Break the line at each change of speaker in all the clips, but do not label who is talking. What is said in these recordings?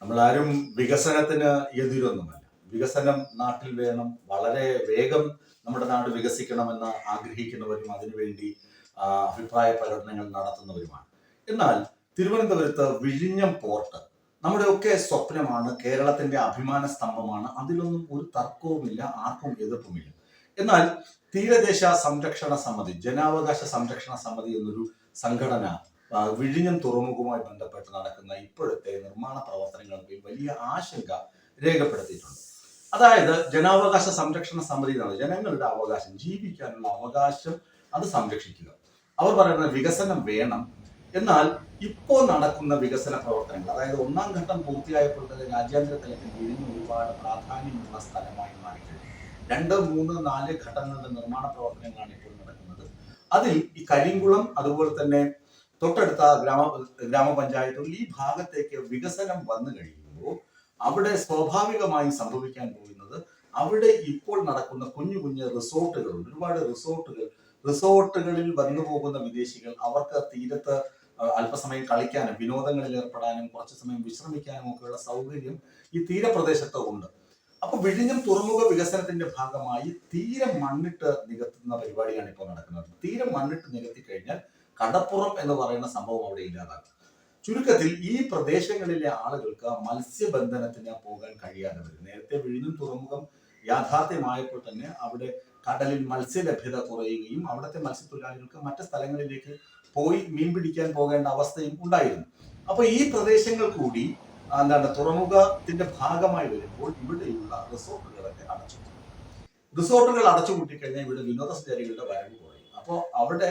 നമ്മളാരും വികസനത്തിന് എതിരൊന്നുമല്ല. വികസനം നാട്ടിൽ വേണം. വളരെ വേഗം നമ്മുടെ നാട് വികസിക്കണമെന്ന് ആഗ്രഹിക്കുന്നവരും അതിനുവേണ്ടി അഭിപ്രായ പ്രകടനങ്ങൾ നടത്തുന്നവരുമാണ്. എന്നാൽ തിരുവനന്തപുരത്ത് വിഴിഞ്ഞം പോർട്ട് നമ്മുടെയൊക്കെ സ്വപ്നമാണ്, കേരളത്തിന്റെ അഭിമാന സ്തംഭമാണ്. അതിലൊന്നും ഒരു തർക്കവുമില്ല, ആർക്കും എതിർപ്പുമില്ല. എന്നാൽ തീരദേശ സംരക്ഷണ സമിതി, ജനാവകാശ സംരക്ഷണ സമിതി എന്നൊരു സംഘടന വിഴിഞ്ഞം തുറമുഖവുമായി ബന്ധപ്പെട്ട് നടക്കുന്ന ഇപ്പോഴത്തെ നിർമ്മാണ പ്രവർത്തനങ്ങൾക്ക് വലിയ ആശങ്ക രേഖപ്പെടുത്തിയിട്ടുണ്ട്. അതായത് ജനാവകാശ സംരക്ഷണ സമിതി എന്നാണ് ജനങ്ങളുടെ അവകാശം, ജീവിക്കാനുള്ള അവകാശം അത് സംരക്ഷിക്കുക. അവർ പറയുന്നത് വികസനം വേണം, എന്നാൽ ഇപ്പോൾ നടക്കുന്ന വികസന പ്രവർത്തനങ്ങൾ, അതായത് ഒന്നാം ഘട്ടം പൂർത്തിയായപ്പോൾ തന്നെ രാജ്യാന്തര തലത്തിൽ വിഴിഞ്ഞം ഒരുപാട് പ്രാധാന്യമുള്ള സ്ഥലമായി മാറിക്കഴിഞ്ഞു. 2, 3, 4 ഘട്ടങ്ങളുടെ നിർമ്മാണ പ്രവർത്തനങ്ങളാണ് ഇപ്പോൾ നടക്കുന്നത്. അതിൽ ഈ കരിങ്കുളം, അതുപോലെ തന്നെ തൊട്ടടുത്ത ഗ്രാമപഞ്ചായത്തുകൾ, ഈ ഭാഗത്തേക്ക് വികസനം വന്നു കഴിയുമ്പോൾ അവിടെ സ്വാഭാവികമായും സംഭവിക്കാൻ പോകുന്നത്, അവിടെ ഇപ്പോൾ നടക്കുന്ന കുഞ്ഞു കുഞ്ഞു റിസോർട്ടുകളുണ്ട്, ഒരുപാട് റിസോർട്ടുകളിൽ വന്നു പോകുന്ന വിദേശികൾ, അവർക്ക് തീരത്ത് അല്പസമയം കളിക്കാനും വിനോദങ്ങളിൽ ഏർപ്പെടാനും കുറച്ചു സമയം വിശ്രമിക്കാനും ഒക്കെയുള്ള സൗകര്യം ഈ തീരപ്രദേശത്ത് ഉണ്ട്. അപ്പൊ വിഴിഞ്ഞം തുറമുഖ വികസനത്തിന്റെ ഭാഗമായി തീരം മണ്ണിട്ട് നികത്തുന്ന പരിപാടിയാണ് ഇപ്പോൾ നടക്കുന്നത്. തീരം മണ്ണിട്ട് നികത്തി കഴിഞ്ഞാൽ കടപ്പുറം എന്ന് പറയുന്ന സംഭവം അവിടെ ഇല്ലാതാക്കും. ചുരുക്കത്തിൽ ഈ പ്രദേശങ്ങളിലെ ആളുകൾക്ക് മത്സ്യബന്ധനത്തിന് പോകാൻ കഴിയാതെ വരും. നേരത്തെ വിഴിഞ്ഞം തുറമുഖം യാഥാർത്ഥ്യമായപ്പോൾ തന്നെ അവിടെ കടലിൽ മത്സ്യലഭ്യത കുറയുകയും അവിടുത്തെ മത്സ്യത്തൊഴിലാളികൾക്ക് മറ്റ് സ്ഥലങ്ങളിലേക്ക് പോയി മീൻ പിടിക്കാൻ പോകേണ്ട അവസ്ഥയും ഉണ്ടായിരുന്നു. അപ്പൊ ഈ പ്രദേശങ്ങൾ കൂടി തുറമുഖത്തിന്റെ ഭാഗമായി വരുമ്പോൾ ഇവിടെയുള്ള റിസോർട്ടുകളൊക്കെ റിസോർട്ടുകൾ അടച്ചുപൂട്ടിക്കഴിഞ്ഞാൽ ഇവിടെ വിനോദസഞ്ചാരികളുടെ വരവ് കുറയും. അപ്പോൾ അവിടെ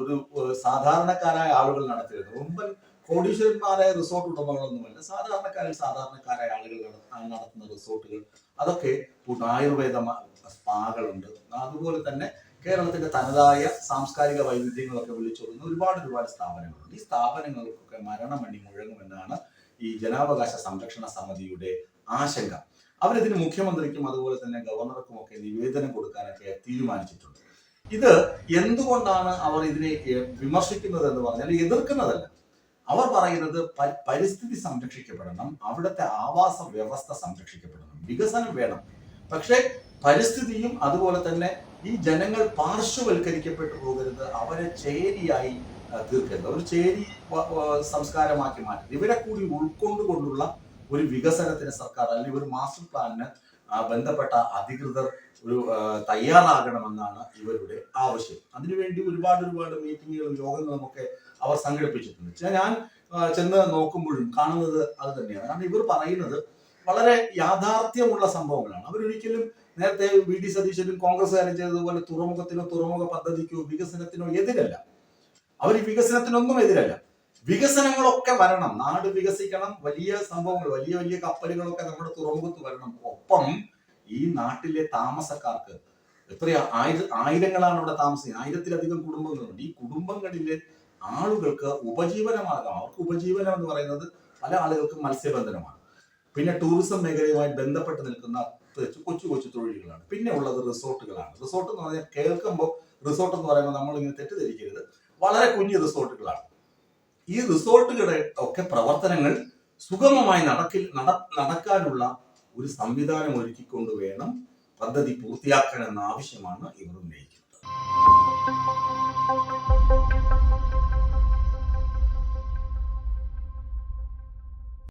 ഒരു സാധാരണക്കാരായ ആളുകൾ നടത്തിയത് മുമ്പൻ കോടീശ്വരന്മാരായ റിസോർട്ട് ഉടമകളൊന്നുമല്ല, സാധാരണക്കാരായ ആളുകൾ നടത്തുന്ന റിസോർട്ടുകൾ, അതൊക്കെ ആയുർവേദ സ്പാകളുണ്ട്. അതുപോലെ തന്നെ കേരളത്തിന്റെ തനതായ സാംസ്കാരിക വൈവിധ്യങ്ങളൊക്കെ വിളിച്ചോടുന്ന ഒരുപാട് സ്ഥാപനങ്ങളുണ്ട്. ഈ സ്ഥാപനങ്ങൾക്കൊക്കെ മരണമണി മുഴങ്ങുമെന്നാണ് ഈ ജനാവകാശ സംരക്ഷണ സമിതിയുടെ ആശങ്ക. അവരിതിന് മുഖ്യമന്ത്രിക്കും അതുപോലെ തന്നെ ഗവർണർക്കും ഒക്കെ നിവേദനം കൊടുക്കാനൊക്കെ തീരുമാനിച്ചിട്ടുണ്ട്. ഇത് എന്തുകൊണ്ടാണ് അവർ ഇതിനെ വിമർശിക്കുന്നത് എന്ന് പറഞ്ഞാൽ എതിർക്കുന്നതല്ല. അവർ പറയുന്നത് പരിസ്ഥിതി സംരക്ഷിക്കപ്പെടണം, അവിടുത്തെ ആവാസ വ്യവസ്ഥ സംരക്ഷിക്കപ്പെടണം, വികസനം വേണം. പക്ഷെ പരിസ്ഥിതിയും അതുപോലെ തന്നെ ഈ ജനങ്ങൾ പാർശ്വവൽക്കരിക്കപ്പെട്ടു പോകരുത്, അവരെ ചേരിയായി തീർക്കരുത്, ഒരു ചേരി സംസ്കാരമാക്കി മാറ്റരുത്. ഇവരെ കൂടി ഉൾക്കൊണ്ടുകൊണ്ടുള്ള ഒരു വികസനത്തിന് സർക്കാർ അല്ലെങ്കിൽ ഒരു മാസ്റ്റർ പ്ലാനിന് ബന്ധപ്പെട്ട അധികൃതർ തയ്യാറാകണമെന്നാണ് ഇവരുടെ ആവശ്യം. അതിനുവേണ്ടി ഒരുപാട് മീറ്റിങ്ങുകളും യോഗങ്ങളും ഒക്കെ അവർ സംഘടിപ്പിച്ചിട്ടുണ്ട്. ഞാൻ ചെന്ന് നോക്കുമ്പോഴും കാണുന്നത് അത് തന്നെയാണ്. കാരണം ഇവർ പറയുന്നത് വളരെ യാഥാർത്ഥ്യമുള്ള സംഭവങ്ങളാണ്. അവരൊരിക്കലും നേരത്തെ വി ഡി സതീശനും കോൺഗ്രസ്സുകാരും ചെയ്തതുപോലെ തുറമുഖത്തിനോ തുറമുഖ പദ്ധതിക്കോ വികസനത്തിനോ എതിരല്ല. അവർ ഈ വികസനത്തിനൊന്നും എതിരല്ല. വികസനങ്ങളൊക്കെ വരണം, നാട് വികസിക്കണം, വലിയ സംഭവങ്ങൾ, വലിയ കപ്പലുകളൊക്കെ നമ്മുടെ തുറമുഖത്ത് വരണം. ഒപ്പം ഈ നാട്ടിലെ താമസക്കാർക്ക് ആയിരങ്ങളാണ് അവിടെ താമസിക്കുന്നത്, 1000-ലധികം കുടുംബങ്ങളുണ്ട്. ഈ കുടുംബങ്ങളിലെ ആളുകൾക്ക് ഉപജീവനമാർഗം, അവർക്ക് ഉപജീവനം എന്ന് പറയുന്നത് പല ആളുകൾക്കും മത്സ്യബന്ധനമാണ്. പിന്നെ ടൂറിസം മേഖലയുമായി ബന്ധപ്പെട്ട് നിൽക്കുന്ന കൊച്ചു തൊഴിലുകളാണ്. പിന്നെ ഉള്ളത് റിസോർട്ടുകളാണ്. റിസോർട്ട് എന്ന് പറഞ്ഞാൽ കേൾക്കുമ്പോൾ റിസോർട്ട് എന്ന് പറയുമ്പോൾ നമ്മളിങ്ങനെ തെറ്റിദ്ധരിക്കരുത്, വളരെ കുഞ്ഞു റിസോർട്ടുകളാണ്. ഈ റിസോർട്ടുകളുടെ ഒക്കെ പ്രവർത്തനങ്ങൾ സുഗമമായി നടക്കാനുള്ള ഒരു സംവിധാനം ഒരുക്കിക്കൊണ്ട് വേണം പദ്ധതി പൂർത്തിയാക്കണമെന്ന ആവശ്യമാണ് ഇവർ ഉന്നയിക്കുന്നത്.